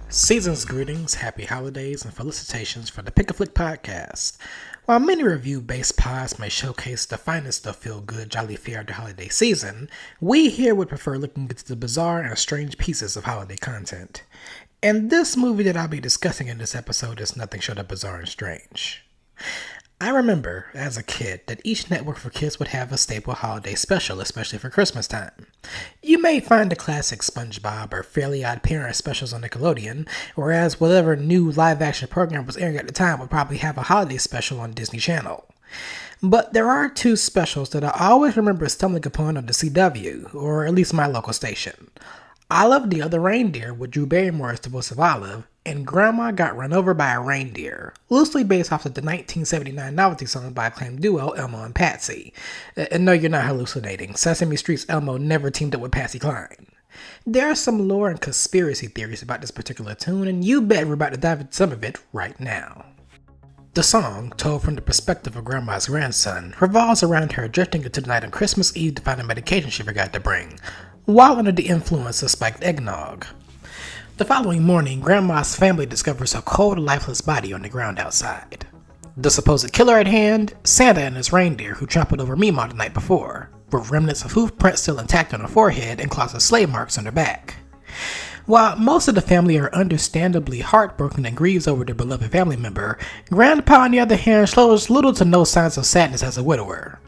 Season's greetings, happy holidays, and felicitations for the Pic-a-Flic podcast. While many review-based pods may showcase the finest of feel-good, jolly fare of the holiday season, we here would prefer looking into the bizarre and strange pieces of holiday content. And this movie that I'll be discussing in this episode is nothing short of bizarre and strange. I remember, as a kid, that each network for kids would have a staple holiday special, especially for Christmas time. You may find the classic SpongeBob or Fairly Odd Parents specials on Nickelodeon, whereas whatever new live-action program was airing at the time would probably have a holiday special on Disney Channel. But there are two specials that I always remember stumbling upon on the CW, or at least my local station. Olive the Other Reindeer with Drew Barrymore as the voice of Olive, and Grandma Got Run Over by a Reindeer, loosely based off of the 1979 novelty song by acclaimed duo Elmo and Patsy. And no, you're not hallucinating. Sesame Street's Elmo never teamed up with Patsy Cline. There are some lore and conspiracy theories about this particular tune, and you bet we're about to dive into some of it right now. The song, told from the perspective of Grandma's grandson, revolves around her drifting into the night on Christmas Eve to find a medication she forgot to bring, while under the influence of spiked eggnog. The following morning, Grandma's family discovers a cold, lifeless body on the ground outside. The supposed killer at hand, Santa and his reindeer who trampled over Meemaw the night before, with remnants of hoof prints still intact on her forehead and clots of slave marks on her back. While most of the family are understandably heartbroken and grieves over their beloved family member, Grandpa on the other hand shows little to no signs of sadness as a widower.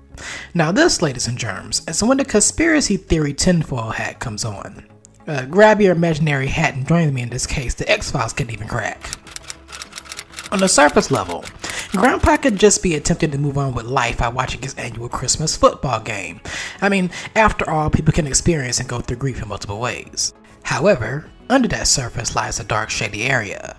Now this, ladies and germs, is when the conspiracy theory tinfoil hat comes on. Grab your imaginary hat and join me in this case the X-Files couldn't even crack. On the surface level, Grandpa could just be attempting to move on with life by watching his annual Christmas football game. I mean, after all, people can experience and go through grief in multiple ways. However, under that surface lies a dark, shady area.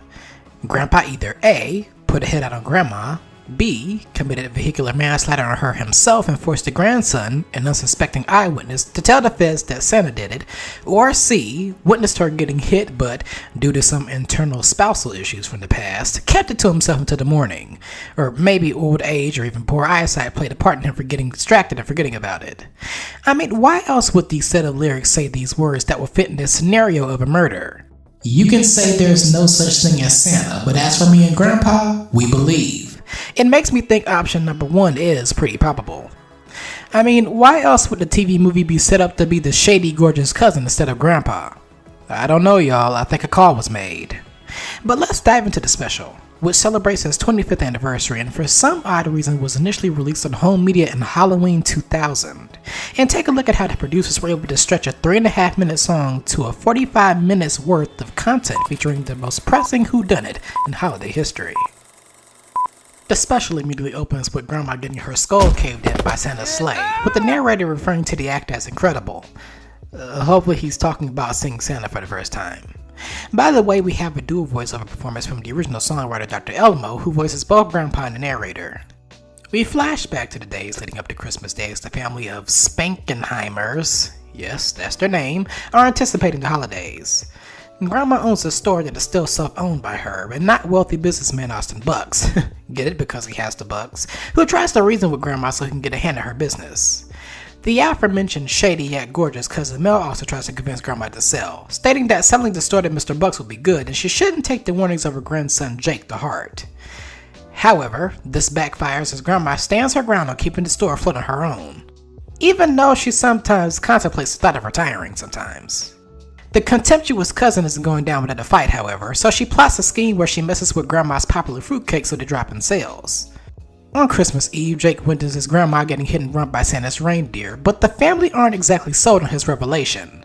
Grandpa either A, put a hit out on Grandma, B, committed vehicular manslaughter on her himself and forced the grandson, an unsuspecting eyewitness, to tell the feds that Santa did it, or C, witnessed her getting hit but, due to some internal spousal issues from the past, kept it to himself until the morning. Or maybe old age or even poor eyesight played a part in him for getting distracted and forgetting about it. I mean, why else would these set of lyrics say these words that would fit in this scenario of a murder? You can say there's no such thing as Santa, but as for me and Grandpa, we believe. It makes me think option number one is pretty probable. I mean, why else would the TV movie be set up to be the shady, gorgeous cousin instead of Grandpa? I don't know, y'all. I think a call was made. But let's dive into the special, which celebrates its 25th anniversary and for some odd reason was initially released on home media in Halloween 2000. And take a look at how the producers were able to stretch a 3.5-minute song to a 45 minutes worth of content featuring the most pressing whodunit in holiday history. The special immediately opens with Grandma getting her skull caved in by Santa's sleigh, with the narrator referring to the act as incredible. Hopefully he's talking about seeing Santa for the first time. By the way, we have a dual voiceover performance from the original songwriter Dr. Elmo, who voices both Grandpa and the narrator. We flash back to the days leading up to Christmas Day as the family of Spankenheimers, yes, that's their name, are anticipating the holidays. Grandma owns a store that is still self-owned by her, and not wealthy businessman Austin Bucks, get it because he has the bucks, who tries to reason with Grandma so he can get a hand in her business. The aforementioned shady yet gorgeous cousin Mel also tries to convince Grandma to sell, stating that selling the store to Mr. Bucks would be good and she shouldn't take the warnings of her grandson Jake to heart. However, this backfires as Grandma stands her ground on keeping the store afloat on her own, even though she sometimes contemplates the thought of retiring sometimes. The contemptuous cousin isn't going down without a fight, however, so she plots a scheme where she messes with Grandma's popular fruitcake so they drop in sales. On Christmas Eve, Jake witnesses Grandma getting hit and run by Santa's reindeer, but the family aren't exactly sold on his revelation.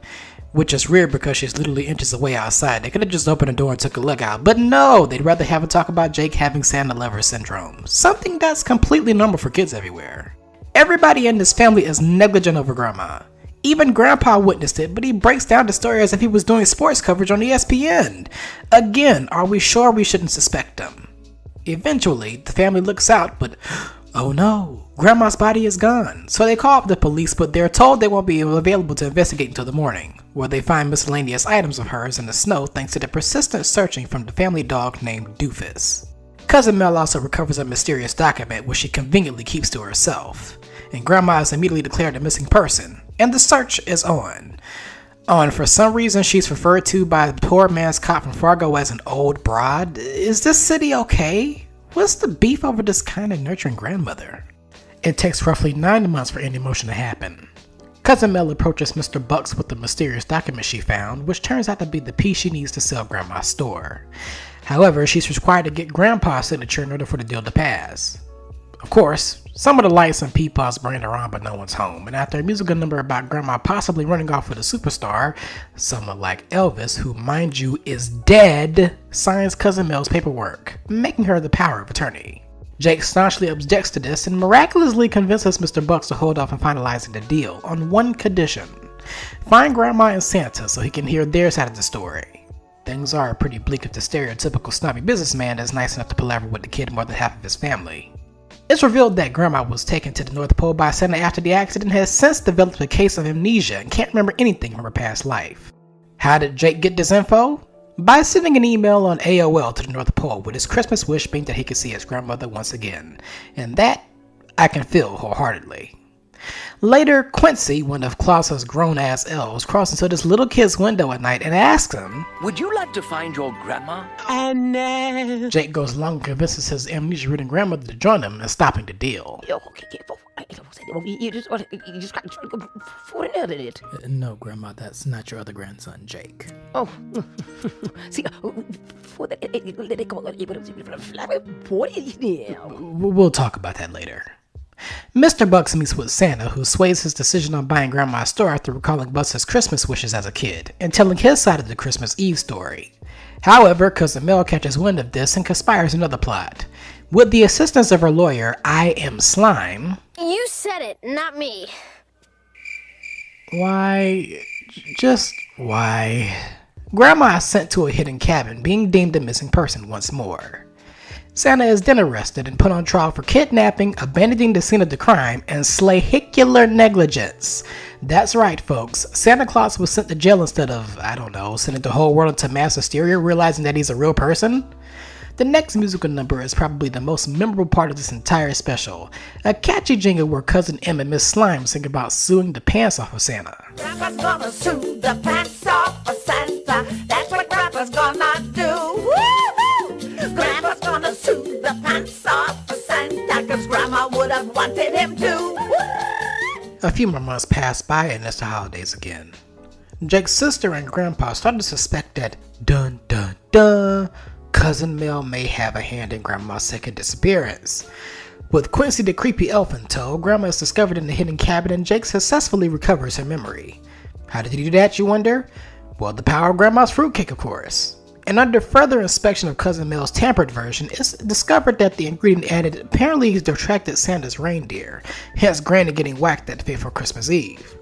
Which is weird because she's literally inches away outside. They could have just opened the door and took a look out, but no, they'd rather have a talk about Jake having Santa lover syndrome, something that's completely normal for kids everywhere. Everybody in this family is negligent over Grandma. Even Grandpa witnessed it, but he breaks down the story as if he was doing sports coverage on ESPN. Again, are we sure we shouldn't suspect him? Eventually, the family looks out, but oh no, Grandma's body is gone. So they call up the police, but they're told they won't be available to investigate until the morning, where they find miscellaneous items of hers in the snow thanks to the persistent searching from the family dog named Doofus. Cousin Mel also recovers a mysterious document which she conveniently keeps to herself, and Grandma is immediately declared a missing person, and the search is on. Oh, and for some reason she's referred to by the poor man's cop from Fargo as an old broad. Is this city okay? What's the beef over this kind and nurturing grandmother? It takes roughly 9 months for any motion to happen. Cousin Mel approaches Mr. Bucks with the mysterious document she found, which turns out to be the piece she needs to sell Grandma's store. However, she's required to get Grandpa's signature in order for the deal to pass. Of course, some of the lights and peepods burning around but no one's home, and after a musical number about Grandma possibly running off with a superstar, someone like Elvis, who mind you is dead, signs Cousin Mel's paperwork, making her the power of attorney. Jake staunchly objects to this and miraculously convinces Mr. Bucks to hold off on finalizing the deal on one condition: find Grandma and Santa so he can hear their side of the story. Things are pretty bleak if the stereotypical snobby businessman is nice enough to palaver with the kid more than half of his family. It's revealed that Grandma was taken to the North Pole by Santa after the accident and has since developed a case of amnesia and can't remember anything from her past life. How did Jake get this info? By sending an email on AOL to the North Pole with his Christmas wish being that he could see his grandmother once again. And that I can feel wholeheartedly. Later, Quincy, one of Claus's grown-ass elves, crosses into this little kid's window at night and asks him, "Would you like to find your grandma?" Jake goes along and convinces his amnesia-ridden grandmother to join him in stopping the deal. You just got to for it. No, Grandma, that's not your other grandson, Jake. Oh, see, for the We'll talk about that later. Mr. Bucks meets with Santa, who sways his decision on buying Grandma's store after recalling Bucks' Christmas wishes as a kid, and telling his side of the Christmas Eve story. However, Cousin Mel catches wind of this and conspires another plot. With the assistance of her lawyer, I Am Slime... You said it, not me. Why... just why... Grandma is sent to a hidden cabin, being deemed a missing person once more. Santa is then arrested and put on trial for kidnapping, abandoning the scene of the crime, and slahicular negligence. That's right, folks. Santa Claus was sent to jail instead of, sending the whole world into mass hysteria, realizing that he's a real person. The next musical number is probably the most memorable part of this entire special. A catchy jingle where Cousin Em and Miss Slime sing about suing the pants off of Santa. Grandpa's gonna sue the pants off of Santa. That's what Grandpa's gonna do. Woo-hoo! Grandpa's gonna sue the pants off of Santa, 'cause Grandma would have wanted him to. Woo! A few more months pass by and it's the holidays again. Jake's sister and Grandpa start to suspect that, dun dun dun, Cousin Mel may have a hand in Grandma's second disappearance. With Quincy the creepy elf in tow, Grandma is discovered in the hidden cabin and Jake successfully recovers her memory. How did he do that, you wonder? Well, the power of Grandma's fruitcake, of course. And under further inspection of Cousin Mel's tampered version, it's discovered that the ingredient added apparently detracted Santa's reindeer, hence Granny getting whacked that fateful Christmas Eve.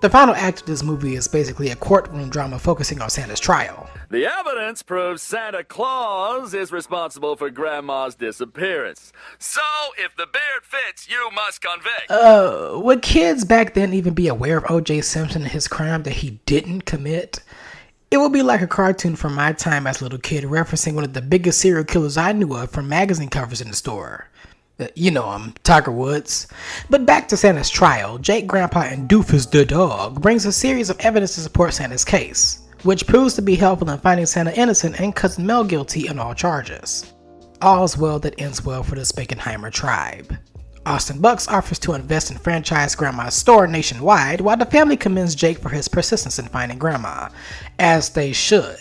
The final act of this movie is basically a courtroom drama focusing on Santa's trial. The evidence proves Santa Claus is responsible for Grandma's disappearance. So, if the beard fits, you must convict. Would kids back then even be aware of O.J. Simpson and his crime that he didn't commit? It would be like a cartoon from my time as a little kid referencing one of the biggest serial killers I knew of from magazine covers in the store. You know him, Tiger Woods. But back to Santa's trial, Jake, Grandpa, and Doofus the dog brings a series of evidence to support Santa's case, which proves to be helpful in finding Santa innocent and Cousin Mel guilty on all charges. All's well that ends well for the Spakenheimer tribe. Austin Bucks offers to invest in franchise Grandma's store nationwide, while the family commends Jake for his persistence in finding Grandma, as they should.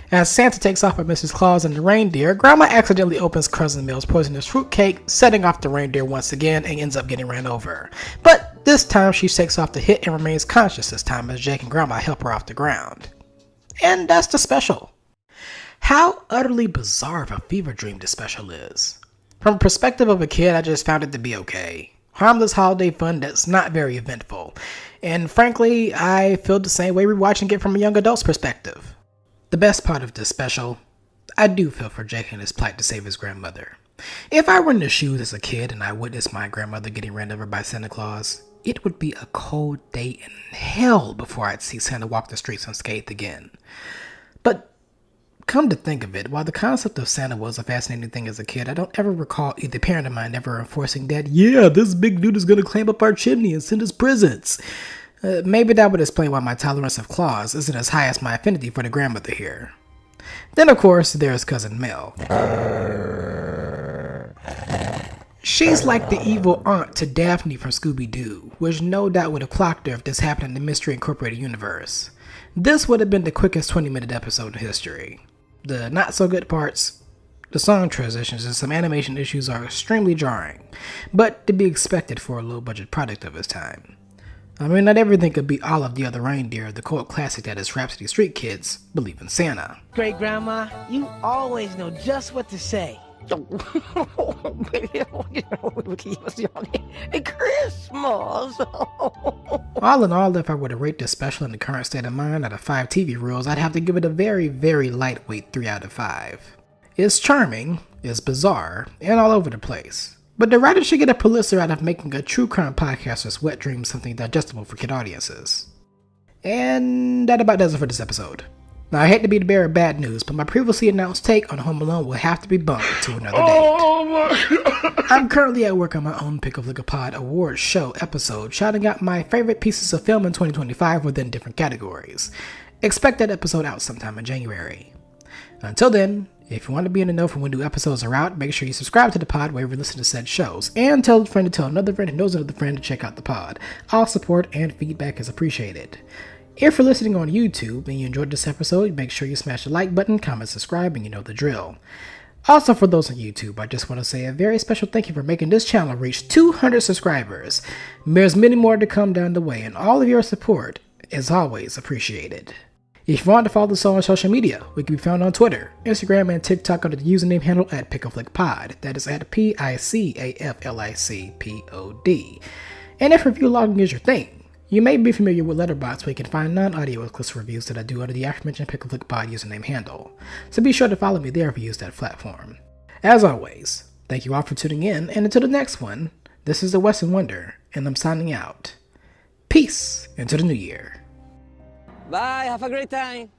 As Santa takes off with Mrs. Claus and the reindeer, Grandma accidentally opens Cousin Mel's poisonous fruitcake, setting off the reindeer once again and ends up getting ran over. But this time she shakes off the hit and remains conscious this time as Jake and Grandma help her off the ground. And that's the special. How utterly bizarre of a fever dream this special is. From the perspective of a kid, I just found it to be okay. Harmless holiday fun that's not very eventful. And frankly, I feel the same way rewatching it from a young adult's perspective. The best part of this special, I do feel for Jake and his plight to save his grandmother. If I were in the shoes as a kid and I witnessed my grandmother getting ran over by Santa Claus, it would be a cold day in hell before I'd see Santa walk the streets unscathed again. But come to think of it, while the concept of Santa was a fascinating thing as a kid, I don't ever recall either parent of mine ever enforcing that, yeah, this big dude is gonna climb up our chimney and send us presents. Maybe that would explain why my tolerance of claws isn't as high as my affinity for the grandmother here. Then of course, there's Cousin Mel. She's like the evil aunt to Daphne from Scooby-Doo, which no doubt would have clocked her if this happened in the Mystery Incorporated universe. This would have been the quickest 20-minute episode in history. The not-so-good parts, the song transitions, and some animation issues are extremely jarring, but to be expected for a low-budget product of its time. I mean, not everything could be all of the other Reindeer, the cult classic that is Rhapsody Street Kids believe in Santa. Great Grandma, you always know just what to say. Christmas. All in all, if I were to rate this special in the current state of mind out of 5 TV rules, I'd have to give it a very, very lightweight 3 out of 5. It's charming, it's bizarre, and all over the place. But the writer should get a Pulitzer out of making a true crime podcaster's wet dream something digestible for kid audiences. And that about does it for this episode. Now, I hate to be the bearer of bad news, but my previously announced take on Home Alone will have to be bumped to another date. I'm currently at work on my own Pic-a-Flic Pod Awards show episode, shouting out my favorite pieces of film in 2025 within different categories. Expect that episode out sometime in January. Until then, if you want to be in the know for when new episodes are out, make sure you subscribe to the pod wherever you listen to said shows, and tell a friend to tell another friend who knows another friend to check out the pod. All support and feedback is appreciated. If you're listening on YouTube and you enjoyed this episode, make sure you smash the like button, comment, subscribe, and you know the drill. Also, for those on YouTube, I just want to say a very special thank you for making this channel reach 200 subscribers. There's many more to come down the way, and all of your support is always appreciated. If you want to follow the show on social media, we can be found on Twitter, Instagram, and TikTok under the username handle at Pic-a-Flic That is at PICAFLICPOD. And if review logging is your thing, you may be familiar with Letterboxd, where you can find non-audio exclusive reviews that I do under the aforementioned Pic-a-Flic Pod username handle, so be sure to follow me there if you use that platform. As always, thank you all for tuning in, and until the next one, this is the Western Wonder, and I'm signing out. Peace into the new year. Bye, have a great time.